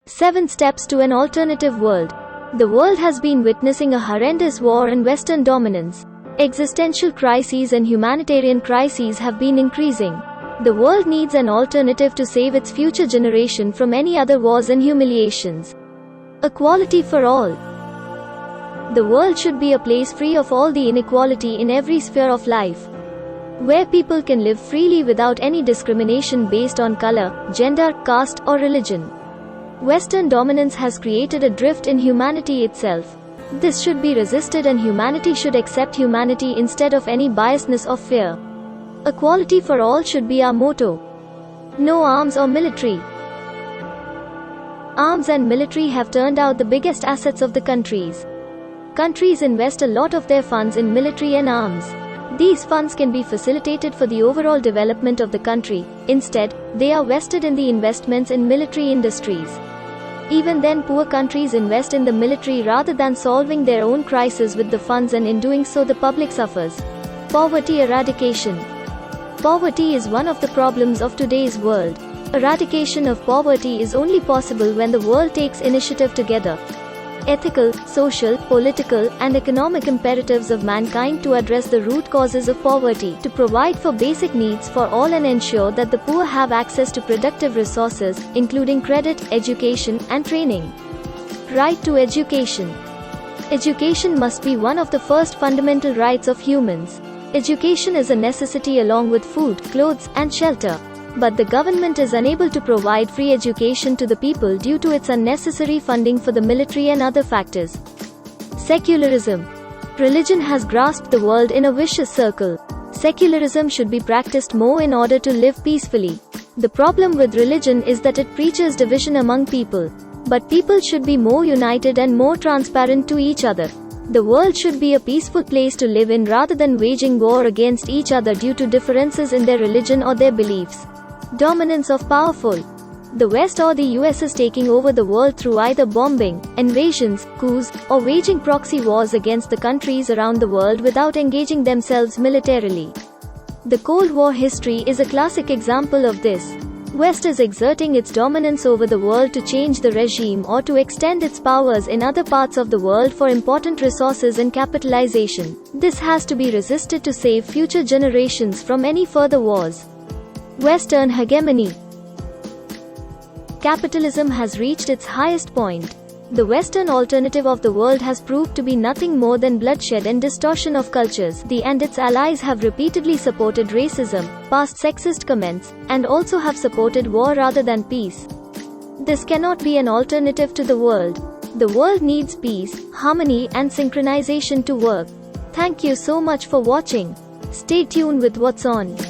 7 Steps to an Alternative World. The world has been witnessing a horrendous war and Western dominance. Existential crises and humanitarian crises have been increasing. The world needs an alternative to save its future generation from any other wars and humiliations. Equality for all. The world should be a place free of all the inequality in every sphere of life, where people can live freely without any discrimination based on color, gender, caste, or religion. Western dominance has created a drift in humanity itself. This should be resisted and humanity should accept humanity instead of any biasness or fear. Equality for all should be our motto. No arms or military. Arms and military have turned out the biggest assets of the countries. Countries invest a lot of their funds in military and arms. These funds can be facilitated for the overall development of the country. Instead, they are vested in the investments in military industries. Even then, poor countries invest in the military rather than solving their own crisis with the funds, and in doing so the public suffers. Poverty eradication. Poverty is one of the problems of today's world. Eradication of poverty is only possible when the world takes initiative together. Ethical, social, political, and economic imperatives of mankind to address the root causes of poverty, to provide for basic needs for all and ensure that the poor have access to productive resources, including credit, education, and training. Right to education. Education must be one of the first fundamental rights of humans. Education is a necessity along with food, clothes, and shelter. But the government is unable to provide free education to the people due to its unnecessary funding for the military and other factors. Secularism. Religion has grasped the world in a vicious circle. Secularism should be practiced more in order to live peacefully. The problem with religion is that it preaches division among people. But people should be more united and more transparent to each other. The world should be a peaceful place to live in rather than waging war against each other due to differences in their religion or their beliefs. Dominance of powerful. The West or the US is taking over the world through either bombing, invasions, coups, or waging proxy wars against the countries around the world without engaging themselves militarily. The Cold War history is a classic example of this. West is exerting its dominance over the world to change the regime or to extend its powers in other parts of the world for important resources and capitalization. This has to be resisted to save future generations from any further wars. Western hegemony. Capitalism has reached its highest point. The Western alternative of the world has proved to be nothing more than bloodshed and distortion of cultures. The and its allies have repeatedly supported racism, passed sexist comments, and also have supported war rather than peace. This cannot be an alternative to the world. The world needs peace, harmony, and synchronization to work. Thank you so much for watching. Stay tuned with WhatsOn.